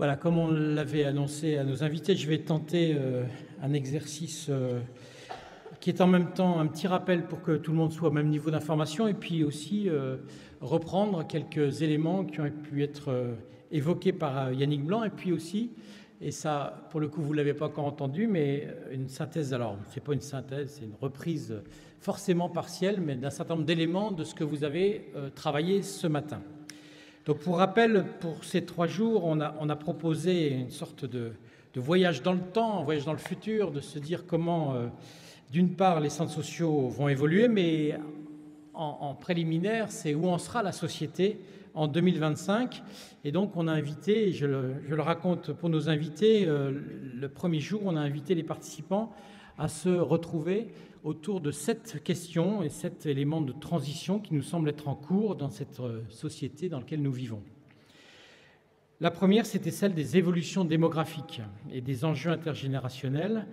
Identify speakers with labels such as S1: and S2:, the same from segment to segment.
S1: Voilà, comme on l'avait annoncé à nos invités, je vais tenter un exercice qui est en même temps un petit rappel pour que tout le monde soit au même niveau d'information et puis aussi reprendre quelques éléments qui ont pu être évoqués par Yannick Blanc et puis aussi, et ça pour le coup vous ne l'avez pas encore entendu, mais une synthèse, alors ce n'est pas une synthèse, c'est une reprise forcément partielle, mais d'un certain nombre d'éléments de ce que vous avez travaillé ce matin. Donc pour rappel, pour ces 3 jours, on a proposé une sorte de voyage dans le temps, un voyage dans le futur, de se dire comment, d'une part, les centres sociaux vont évoluer, mais en préliminaire, c'est où en sera la société en 2025. Et donc on a invité, et je le raconte pour nos invités, le premier jour, on a invité les participants à se retrouver autour de 7 questions et 7 éléments de transition qui nous semblent être en cours dans cette société dans laquelle nous vivons. La première, c'était celle des évolutions démographiques et des enjeux intergénérationnels.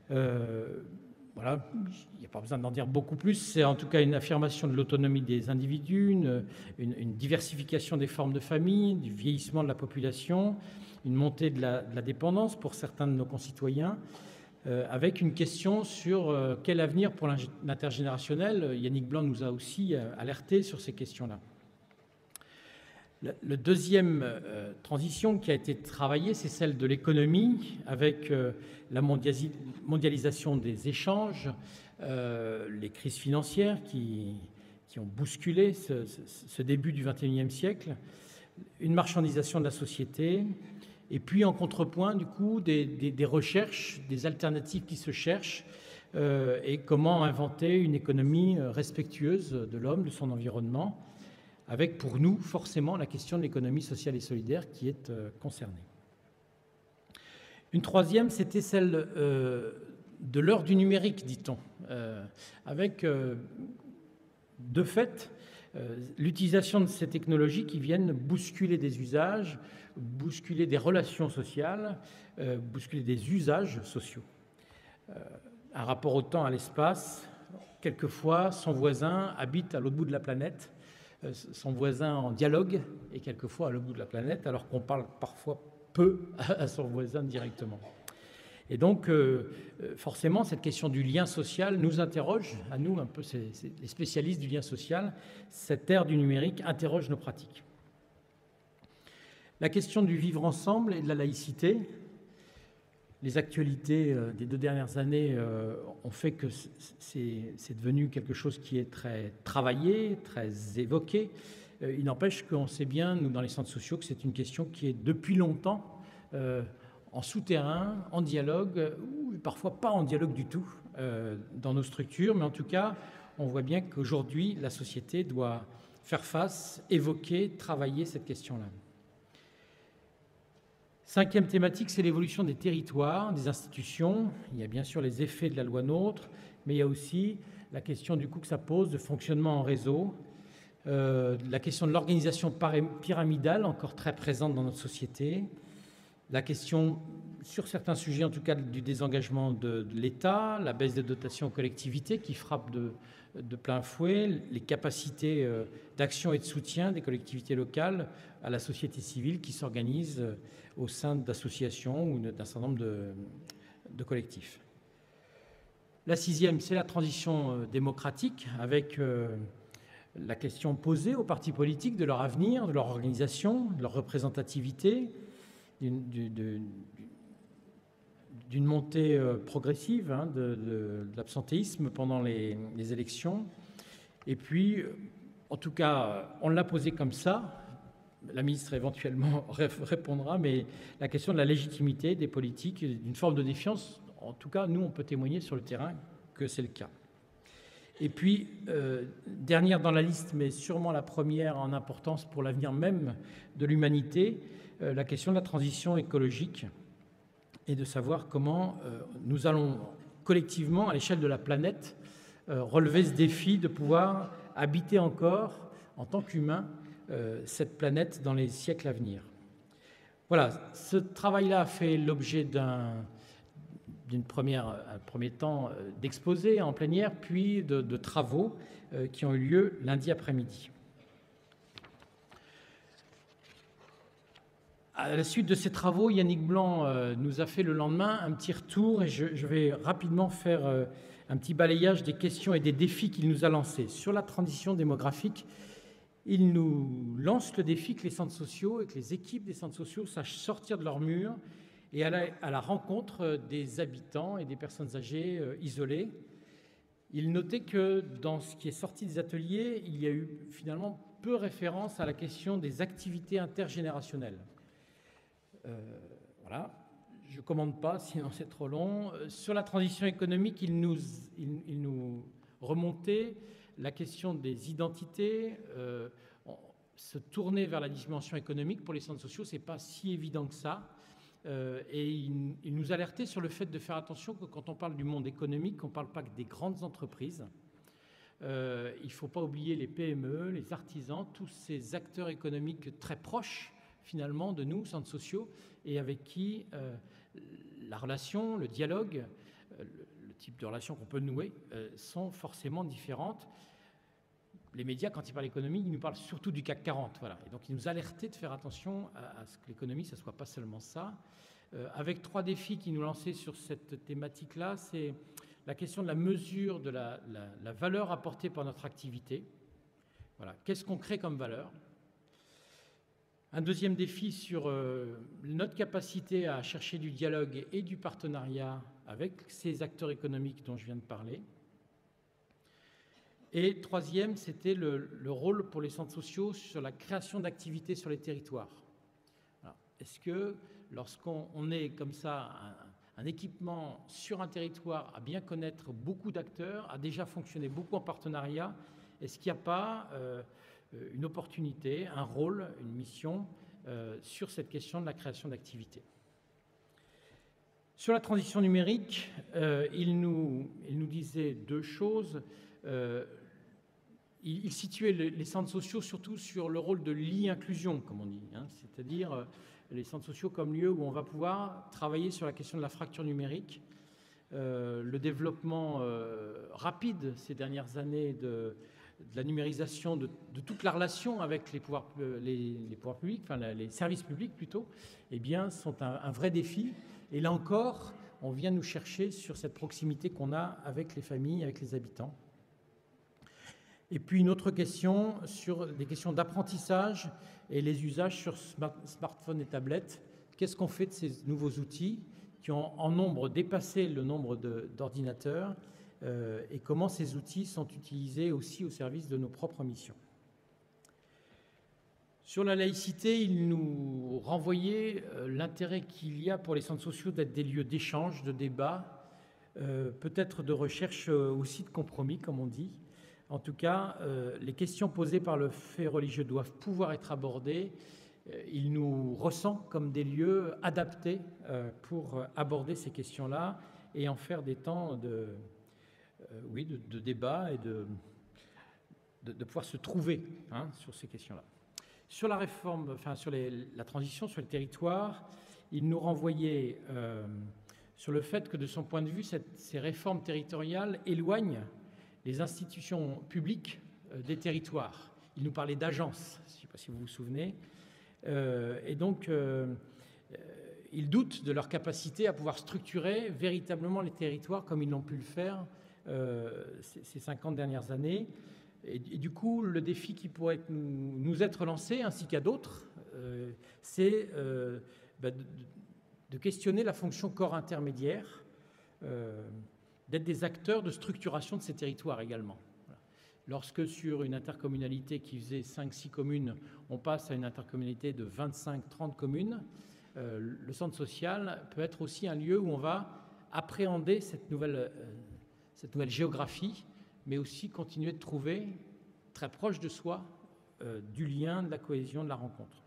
S1: Voilà, il n'y a pas besoin d'en dire beaucoup plus. C'est en tout cas une affirmation de l'autonomie des individus, une diversification des formes de famille, du vieillissement de la population, une montée de la dépendance pour certains de nos concitoyens, avec une question sur quel avenir pour l'intergénérationnel. Yannick Blanc nous a aussi alerté sur ces questions-là. La deuxième transition qui a été travaillée, c'est celle de l'économie, avec la mondialisation des échanges, les crises financières qui ont bousculé ce début du XXIe siècle, une marchandisation de la société, et puis en contrepoint, du coup, des recherches, des alternatives qui se cherchent, et comment inventer une économie respectueuse de l'homme, de son environnement, avec pour nous forcément la question de l'économie sociale et solidaire qui est concernée. Une troisième, c'était celle de l'heure du numérique, dit-on, avec de fait l'utilisation de ces technologies qui viennent bousculer des usages, bousculer des relations sociales, bousculer des usages sociaux. Un rapport au temps, à l'espace, quelquefois son voisin habite à l'autre bout de la planète, son voisin en dialogue et quelquefois à l'autre bout de la planète, alors qu'on parle parfois peu à son voisin directement. Et donc, forcément, cette question du lien social nous interroge, à nous, un peu les spécialistes du lien social. Cette ère du numérique interroge nos pratiques. La question du vivre ensemble et de la laïcité. Les actualités des 2 dernières années ont fait que c'est devenu quelque chose qui est très travaillé, très évoqué. Il n'empêche qu'on sait bien, nous, dans les centres sociaux, que c'est une question qui est depuis longtemps en souterrain, en dialogue, ou parfois pas en dialogue du tout dans nos structures. Mais en tout cas, on voit bien qu'aujourd'hui, la société doit faire face, évoquer, travailler cette question-là. 5e thématique, c'est l'évolution des territoires, des institutions. Il y a bien sûr les effets de la loi NOTRe, mais il y a aussi la question du coup que ça pose de fonctionnement en réseau, la question de l'organisation pyramidale, encore très présente dans notre société, la question, sur certains sujets en tout cas, du désengagement de l'État, la baisse des dotations aux collectivités qui frappe de plein fouet, les capacités d'action et de soutien des collectivités locales à la société civile qui s'organise au sein d'associations ou d'un certain nombre de collectifs. La 6e, c'est la transition démocratique, avec la question posée aux partis politiques de leur avenir, de leur organisation, de leur représentativité, d'une montée progressive de l'absentéisme pendant les élections. Et puis, en tout cas, on l'a posé comme ça. La ministre éventuellement répondra, mais la question de la légitimité des politiques, d'une forme de défiance, en tout cas, nous, on peut témoigner sur le terrain que c'est le cas. Et puis, dernière dans la liste, mais sûrement la première en importance pour l'avenir même de l'humanité, la question de la transition écologique et de savoir comment nous allons collectivement, à l'échelle de la planète, relever ce défi de pouvoir habiter encore, en tant qu'humains, cette planète dans les siècles à venir. Voilà, ce travail-là a fait l'objet d'un premier temps d'exposé en plénière, puis de travaux qui ont eu lieu lundi après-midi. À la suite de ces travaux, Yannick Blanc nous a fait le lendemain un petit retour et je vais rapidement faire un petit balayage des questions et des défis qu'il nous a lancés. Sur la transition démographique, il nous lance le défi que les centres sociaux et que les équipes des centres sociaux sachent sortir de leurs murs et aller à la rencontre des habitants et des personnes âgées isolées. Il notait que dans ce qui est sorti des ateliers, il y a eu finalement peu référence à la question des activités intergénérationnelles. Voilà, je ne commande pas, sinon c'est trop long. Sur la transition économique, il nous remontait la question des identités. Se tourner vers la dimension économique pour les centres sociaux, ce n'est pas si évident que ça. Et il nous alertait sur le fait de faire attention que quand on parle du monde économique, on ne parle pas que des grandes entreprises. Il ne faut pas oublier les PME, les artisans, tous ces acteurs économiques très proches finalement de nous, centres sociaux, et avec qui la relation, le dialogue, le type de relation qu'on peut nouer sont forcément différentes. Les médias, quand ils parlent économie, ils nous parlent surtout du CAC 40. Voilà. Et donc, ils nous alertaient de faire attention à ce que l'économie, ça ne soit pas seulement ça. Avec 3 défis qui nous lançaient sur cette thématique-là, c'est la question de la mesure de la valeur apportée par notre activité. Voilà. Qu'est-ce qu'on crée comme valeur ? Un deuxième défi sur notre capacité à chercher du dialogue et du partenariat avec ces acteurs économiques dont je viens de parler. Et troisième, c'était le rôle pour les centres sociaux sur la création d'activités sur les territoires. Est-ce que lorsqu'on est comme ça un équipement sur un territoire à bien connaître beaucoup d'acteurs, a déjà fonctionné beaucoup en partenariat, est-ce qu'il n'y a pas une opportunité, un rôle, une mission sur cette question de la création d'activités? Sur la transition numérique, il nous disait 2 choses. Il situait les centres sociaux surtout sur le rôle de l'e-inclusion, comme on dit, c'est-à-dire les centres sociaux comme lieu où on va pouvoir travailler sur la question de la fracture numérique, le développement rapide ces dernières années de la numérisation de toute la relation avec les pouvoirs publics, enfin les services publics plutôt, eh bien, sont un vrai défi. Et là encore, on vient nous chercher sur cette proximité qu'on a avec les familles, avec les habitants. Et puis une autre question sur des questions d'apprentissage et les usages sur smartphones et tablettes. Qu'est-ce qu'on fait de ces nouveaux outils qui ont en nombre dépassé le nombre d'ordinateurs et comment ces outils sont utilisés aussi au service de nos propres missions? Sur la laïcité, il nous renvoyait l'intérêt qu'il y a pour les centres sociaux d'être des lieux d'échange, de débat, peut-être de recherche aussi de compromis, comme on dit. En tout cas, les questions posées par le fait religieux doivent pouvoir être abordées. Il nous ressent comme des lieux adaptés pour aborder ces questions-là et en faire des temps de débat et de pouvoir se trouver sur ces questions-là. Sur la réforme, sur la transition sur le territoire, il nous renvoyait sur le fait que, de son point de vue, ces réformes territoriales éloignent les institutions publiques des territoires. Il nous parlait d'agences, je ne sais pas si vous vous souvenez. Et donc, ils doutent de leur capacité à pouvoir structurer véritablement les territoires comme ils l'ont pu le faire ces 50 dernières années. Et du coup, le défi qui pourrait nous être lancé, ainsi qu'à d'autres, c'est de questionner la fonction corps intermédiaire, d'être des acteurs de structuration de ces territoires également. Voilà. Lorsque sur une intercommunalité qui faisait 5-6 communes, on passe à une intercommunalité de 25-30 communes, le centre social peut être aussi un lieu où on va appréhender cette nouvelle géographie, mais aussi continuer de trouver très proche de soi du lien, de la cohésion, de la rencontre.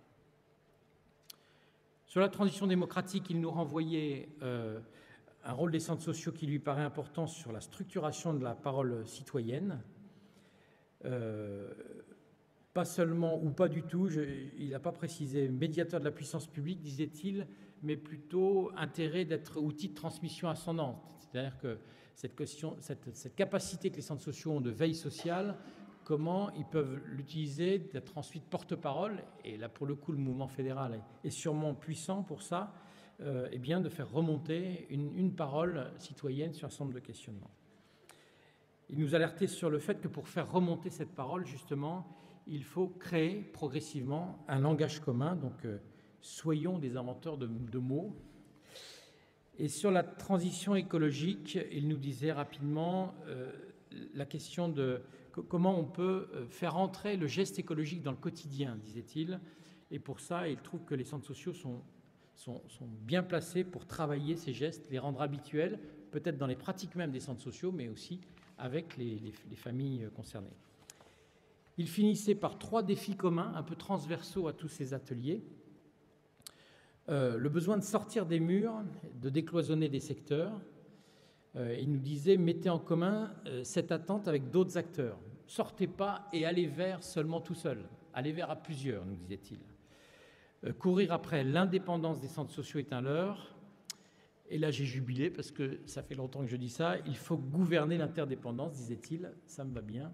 S1: Sur la transition démocratique, il nous renvoyait un rôle des centres sociaux qui lui paraît important sur la structuration de la parole citoyenne. Pas seulement, ou pas du tout, il n'a pas précisé médiateur de la puissance publique, disait-il, mais plutôt intérêt d'être outil de transmission ascendante. C'est-à-dire que cette capacité que les centres sociaux ont de veille sociale comment ils peuvent l'utiliser, d'être ensuite porte-parole, et là pour le coup le mouvement fédéral est sûrement puissant pour ça, et bien de faire remonter une parole citoyenne sur un certain nombre de questionnements. Il nous alertait sur le fait que pour faire remonter cette parole, justement, il faut créer progressivement un langage commun, donc soyons des inventeurs de mots. Et sur la transition écologique, il nous disait rapidement la question de comment on peut faire entrer le geste écologique dans le quotidien, disait-il. Et pour ça, il trouve que les centres sociaux sont bien placés pour travailler ces gestes, les rendre habituels, peut-être dans les pratiques même des centres sociaux, mais aussi avec les familles concernées. Il finissait par 3 défis communs, un peu transversaux à tous ces ateliers. Le besoin de sortir des murs, de décloisonner des secteurs. Il nous disait, mettez en commun cette attente avec d'autres acteurs. Sortez pas et allez vers seulement tout seul. Allez vers à plusieurs, nous disait-il. Courir après l'indépendance des centres sociaux est un leurre. Et là, j'ai jubilé parce que ça fait longtemps que je dis ça. Il faut gouverner l'interdépendance, disait-il. Ça me va bien.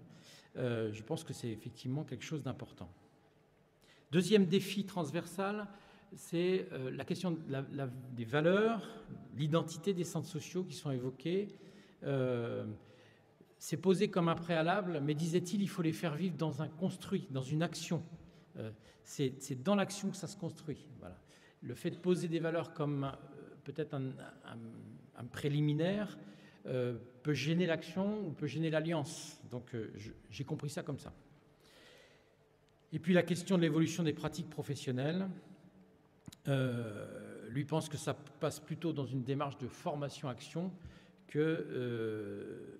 S1: Je pense que c'est effectivement quelque chose d'important. Deuxième défi transversal, c'est la question des valeurs, l'identité des centres sociaux qui sont évoqués. C'est posé comme un préalable, mais disait-il, il faut les faire vivre dans un construit, dans une action. C'est dans l'action que ça se construit. Voilà. Le fait de poser des valeurs comme peut-être un préliminaire peut gêner l'action ou peut gêner l'alliance. Donc j'ai compris ça comme ça. Et puis la question de l'évolution des pratiques professionnelles. Lui pense que ça passe plutôt dans une démarche de formation-action que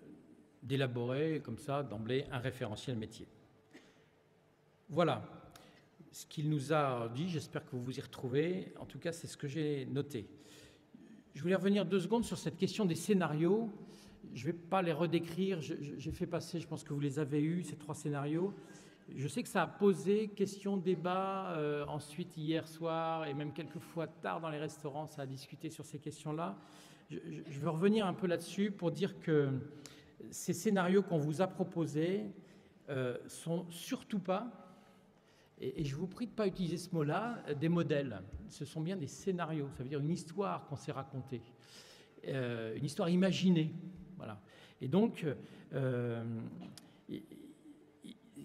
S1: d'élaborer comme ça d'emblée un référentiel métier. Voilà ce qu'il nous a dit, j'espère que vous vous y retrouvez. En tout cas, c'est ce que j'ai noté. Je voulais revenir 2 secondes sur cette question des scénarios. Je ne vais pas les redécrire, j'ai fait passer, je pense que vous les avez eus, ces 3 scénarios. Je sais que ça a posé question, débat, ensuite hier soir et même quelques fois tard dans les restaurants, ça a discuté sur ces questions-là. Je veux revenir un peu là-dessus pour dire que ces scénarios qu'on vous a proposés sont surtout pas, et je vous prie de ne pas utiliser ce mot-là, des modèles. Ce sont bien des scénarios, ça veut dire une histoire qu'on s'est racontée, une histoire imaginée. Voilà. Et donc,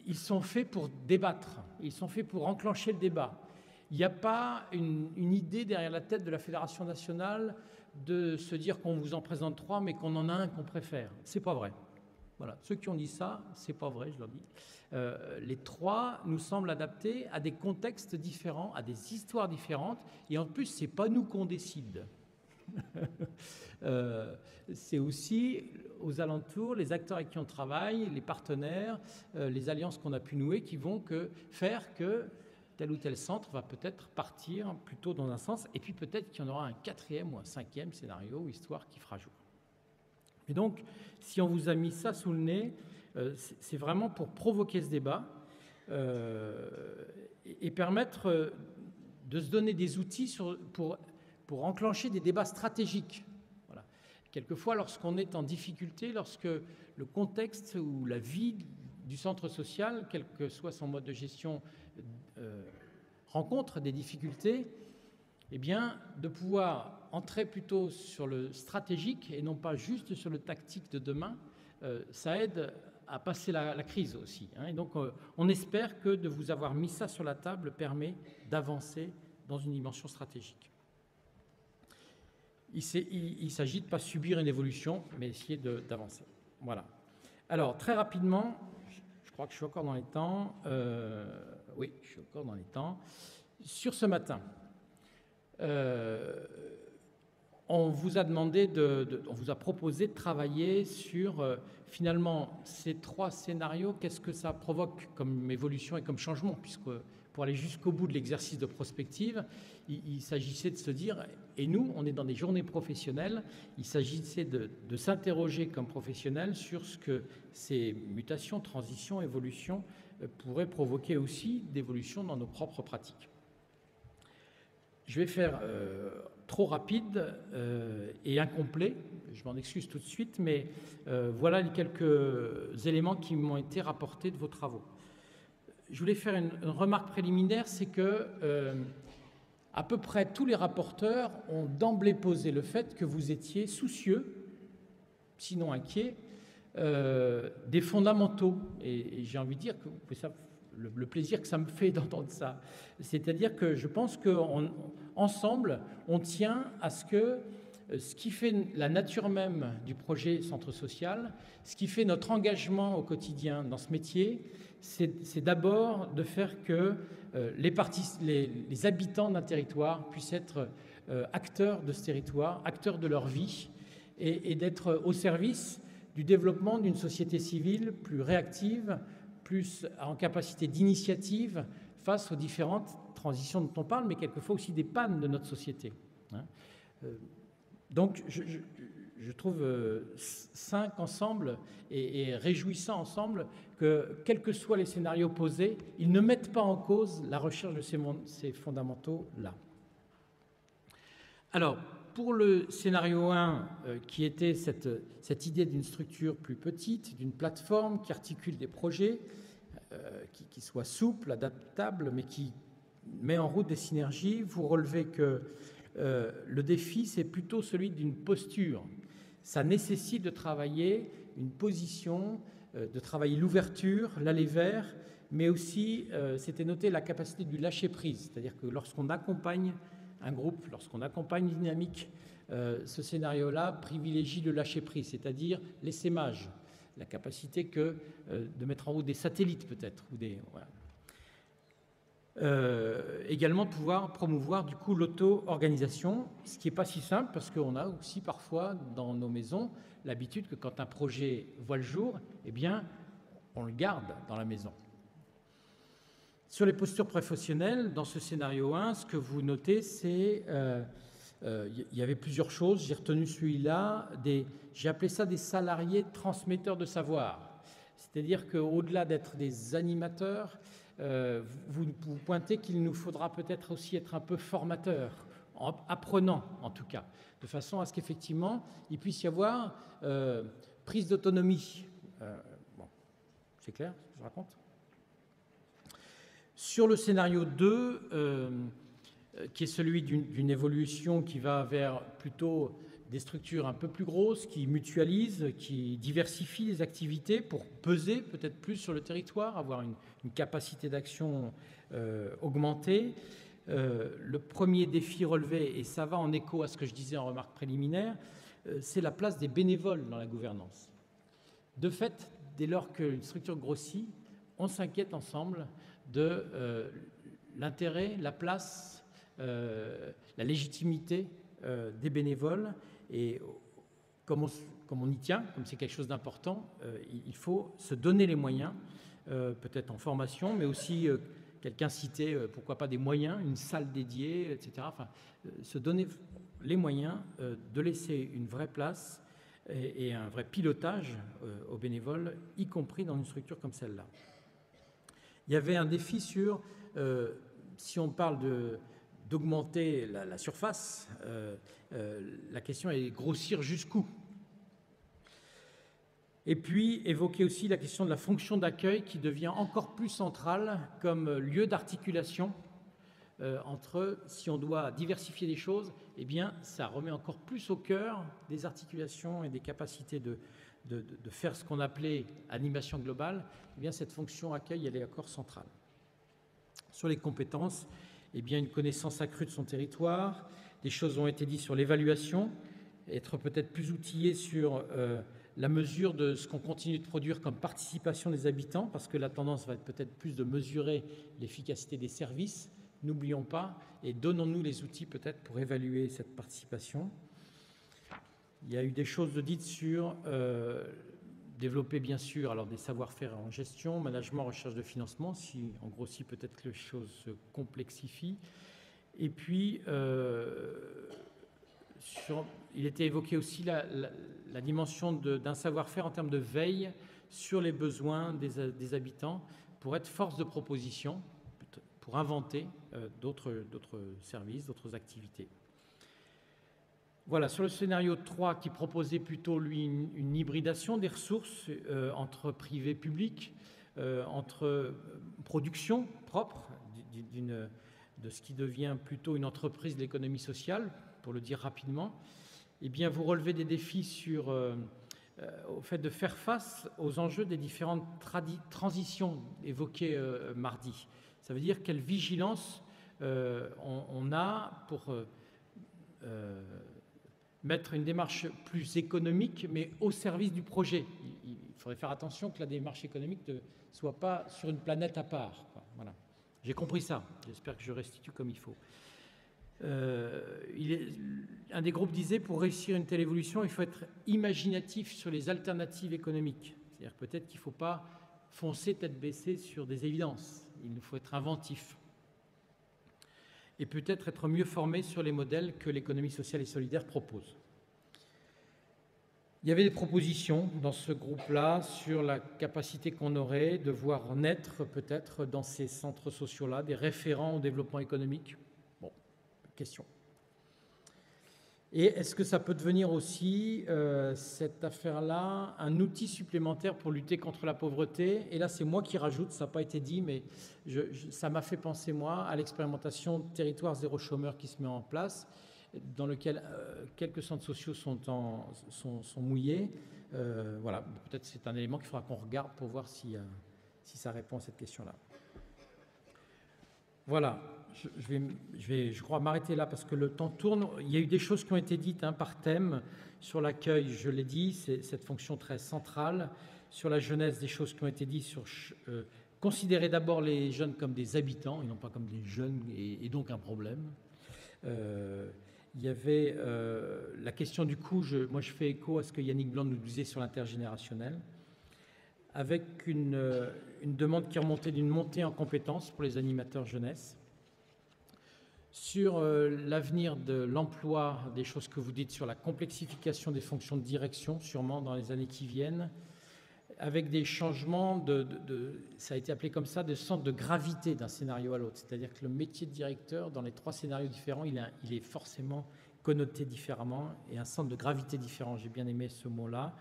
S1: ils sont faits pour débattre, ils sont faits pour enclencher le débat. Il n'y a pas une idée derrière la tête de la Fédération nationale de se dire qu'on vous en présente 3, mais qu'on en a un qu'on préfère. C'est pas vrai. Voilà. Ceux qui ont dit ça, c'est pas vrai, je leur dis. Les 3 nous semblent adaptés à des contextes différents, à des histoires différentes, et en plus, c'est pas nous qu'on décide. C'est aussi aux alentours, les acteurs avec qui on travaille, les partenaires, les alliances qu'on a pu nouer qui vont faire que tel ou tel centre va peut-être partir plutôt dans un sens, et puis peut-être qu'il y en aura un 4e ou un 5e scénario ou histoire qui fera jour. Et donc, si on vous a mis ça sous le nez, c'est vraiment pour provoquer ce débat et permettre de se donner des outils pour enclencher des débats stratégiques. Voilà. Quelquefois, lorsqu'on est en difficulté, lorsque le contexte ou la vie du centre social, quel que soit son mode de gestion, rencontre des difficultés, eh bien, de pouvoir entrer plutôt sur le stratégique et non pas juste sur le tactique de demain, ça aide à passer la crise aussi. Hein. Et donc, on espère que de vous avoir mis ça sur la table permet d'avancer dans une dimension stratégique. Il s'agit de ne pas subir une évolution, mais essayer d'avancer. Voilà. Alors, très rapidement, je crois que je suis encore dans les temps. Oui, je suis encore dans les temps. Sur ce matin, on vous a demandé on vous a proposé de travailler sur finalement ces 3 scénarios, qu'est-ce que ça provoque comme évolution et comme changement, puisque pour aller jusqu'au bout de l'exercice de prospective, il s'agissait de se dire, et nous, on est dans des journées professionnelles, il s'agissait de s'interroger comme professionnels sur ce que ces mutations, transitions, évolutions pourraient provoquer aussi d'évolution dans nos propres pratiques. Je vais faire trop rapide et incomplet. Je m'en excuse tout de suite, mais voilà les quelques éléments qui m'ont été rapportés de vos travaux. Je voulais faire une remarque préliminaire, c'est que à peu près tous les rapporteurs ont d'emblée posé le fait que vous étiez soucieux, sinon inquiets, des fondamentaux. Et j'ai envie de dire que ça, le plaisir que ça me fait d'entendre ça. C'est-à-dire que je pense qu'ensemble, on tient à ce que ce qui fait la nature même du projet Centre Social, ce qui fait notre engagement au quotidien dans ce métier, c'est d'abord de faire que les habitants d'un territoire puissent être acteurs de ce territoire, acteurs de leur vie, et d'être au service du développement d'une société civile plus réactive, plus en capacité d'initiative face aux différentes transitions dont on parle, mais quelquefois aussi des pannes de notre société. Donc, je trouve sain qu'ensemble et réjouissant ensemble que, quels que soient les scénarios posés, ils ne mettent pas en cause la recherche de ces fondamentaux-là. Alors, pour le scénario 1, qui était cette idée d'une structure plus petite, d'une plateforme qui articule des projets, qui soit souple, adaptable, mais qui met en route des synergies, vous relevez que le défi, c'est plutôt celui d'une posture. Ça nécessite de travailler une position, de travailler l'ouverture, l'aller vers, mais aussi, c'était noté, la capacité du lâcher-prise. C'est-à-dire que lorsqu'on accompagne un groupe, lorsqu'on accompagne une dynamique, ce scénario-là privilégie le lâcher-prise, c'est-à-dire l'essaimage, la capacité de mettre en route des satellites peut-être, ou des... Voilà. Également pouvoir promouvoir du coup l'auto-organisation, ce qui n'est pas si simple parce qu'on a aussi parfois dans nos maisons l'habitude que quand un projet voit le jour, eh bien on le garde dans la maison. Sur les postures professionnelles, dans ce scénario 1, ce que vous notez, c'est il y avait plusieurs choses, j'ai retenu celui-là, j'ai appelé ça des salariés transmetteurs de savoir, c'est-à-dire qu'au-delà d'être des animateurs, vous pointez qu'il nous faudra peut-être aussi être un peu formateur, apprenant en tout cas, de façon à ce qu'effectivement il puisse y avoir prise d'autonomie. Bon, c'est clair ce que je raconte ? Sur le scénario 2, qui est celui d'une évolution qui va vers plutôt des structures un peu plus grosses, qui mutualisent, qui diversifient les activités pour peser peut-être plus sur le territoire, avoir une capacité d'action augmentée. Le premier défi relevé, et ça va en écho à ce que je disais en remarque préliminaire, c'est la place des bénévoles dans la gouvernance. De fait, dès lors qu'une structure grossit, on s'inquiète ensemble de l'intérêt, la place, la légitimité des bénévoles. Et comme on y tient, comme c'est quelque chose d'important, il faut se donner les moyens, peut-être en formation, mais aussi, quelqu'un citait, pourquoi pas des moyens, une salle dédiée, etc. Enfin, se donner les moyens de laisser une vraie place et un vrai pilotage aux bénévoles, y compris dans une structure comme celle-là. Il y avait un défi sur, si on parle d'augmenter la surface, la question est grossir jusqu'où. Et puis évoquer aussi la question de la fonction d'accueil qui devient encore plus centrale comme lieu d'articulation entre, si on doit diversifier les choses, eh bien ça remet encore plus au cœur des articulations et des capacités de faire ce qu'on appelait animation globale. Eh bien cette fonction accueil, elle est encore centrale. Sur les compétences, eh bien une connaissance accrue de son territoire, des choses ont été dites sur l'évaluation, être peut-être plus outillé sur la mesure de ce qu'on continue de produire comme participation des habitants, parce que la tendance va être peut-être plus de mesurer l'efficacité des services. N'oublions pas et donnons-nous les outils peut-être pour évaluer cette participation. Il y a eu des choses dites sur développer bien sûr alors des savoir-faire en gestion, management, recherche de financement, si on grossit peut-être que les choses se complexifient. Et puis, il était évoqué aussi la dimension d'un savoir-faire en termes de veille sur les besoins des habitants pour être force de proposition, pour inventer d'autres services, d'autres activités. Voilà, sur le scénario 3 qui proposait plutôt, lui, une hybridation des ressources entre privé et public, entre production propre de ce qui devient plutôt une entreprise de l'économie sociale, pour le dire rapidement, eh bien, vous relevez des défis au fait de faire face aux enjeux des différentes transitions évoquées mardi. Ça veut dire quelle vigilance on a pour mettre une démarche plus économique, mais au service du projet. Il faudrait faire attention que la démarche économique ne soit pas sur une planète à part. Voilà. J'ai compris ça. J'espère que je restitue comme il faut. Un des groupes disait, pour réussir une telle évolution, il faut être imaginatif sur les alternatives économiques. C'est-à-dire peut-être qu'il ne faut pas foncer tête baissée sur des évidences. Il nous faut être inventif. Et peut-être être mieux formé sur les modèles que l'économie sociale et solidaire propose. Il y avait des propositions dans ce groupe-là sur la capacité qu'on aurait de voir naître peut-être dans ces centres sociaux-là des référents au développement économique. Bon, question. Et est-ce que ça peut devenir aussi, cette affaire-là, un outil supplémentaire pour lutter contre la pauvreté? Et là, c'est moi qui rajoute, ça n'a pas été dit, mais ça m'a fait penser, moi, à l'expérimentation Territoire zéro chômeur qui se met en place, dans lequel quelques centres sociaux sont mouillés. Voilà, peut-être c'est un élément qu'il faudra qu'on regarde pour voir si ça répond à cette question-là. Voilà. Je vais, je crois, m'arrêter là parce que le temps tourne. Il y a eu des choses qui ont été dites par thème. Sur l'accueil, je l'ai dit, c'est cette fonction très centrale. Sur la jeunesse, des choses qui ont été dites sur considérer d'abord les jeunes comme des habitants et non pas comme des jeunes et donc un problème. Il y avait la question du coût. Moi, je fais écho à ce que Yannick Blanc nous disait sur l'intergénérationnel, avec une demande qui remontait d'une montée en compétences pour les animateurs jeunesse. Sur l'avenir de l'emploi, des choses que vous dites sur la complexification des fonctions de direction, sûrement dans les années qui viennent, avec des changements ça a été appelé comme ça, de centre de gravité d'un scénario à l'autre. C'est-à-dire que le métier de directeur, dans les 3 scénarios différents, il est forcément connoté différemment et un centre de gravité différent. J'ai bien aimé ce mot-là.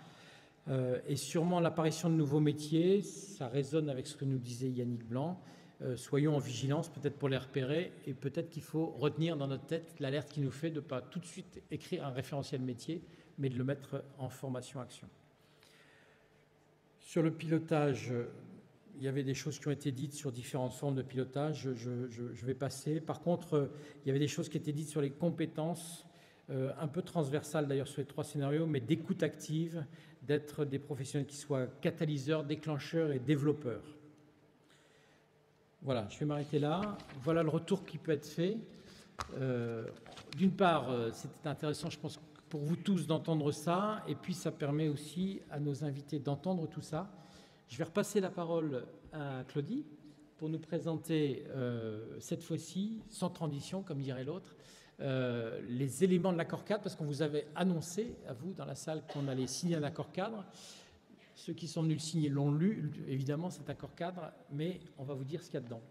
S1: Et sûrement l'apparition de nouveaux métiers, ça résonne avec ce que nous disait Yannick Blanc. Soyons en vigilance, peut-être pour les repérer, et peut-être qu'il faut retenir dans notre tête l'alerte qui nous fait de ne pas tout de suite écrire un référentiel métier, mais de le mettre en formation-action. Sur le pilotage, il y avait des choses qui ont été dites sur différentes formes de pilotage, je vais passer. Par contre, il y avait des choses qui étaient dites sur les compétences, un peu transversales d'ailleurs sur les 3 scénarios, mais d'écoute active, d'être des professionnels qui soient catalyseurs, déclencheurs et développeurs. Voilà, je vais m'arrêter là. Voilà le retour qui peut être fait. D'une part, c'était intéressant, je pense, pour vous tous d'entendre ça, et puis ça permet aussi à nos invités d'entendre tout ça. Je vais repasser la parole à Claudie pour nous présenter, cette fois-ci, sans transition, comme dirait l'autre, les éléments de l'accord cadre, parce qu'on vous avait annoncé, à vous, dans la salle, qu'on allait signer un accord cadre. Ceux qui sont venus le signer l'ont lu, évidemment, cet accord cadre, mais on va vous dire ce qu'il y a dedans.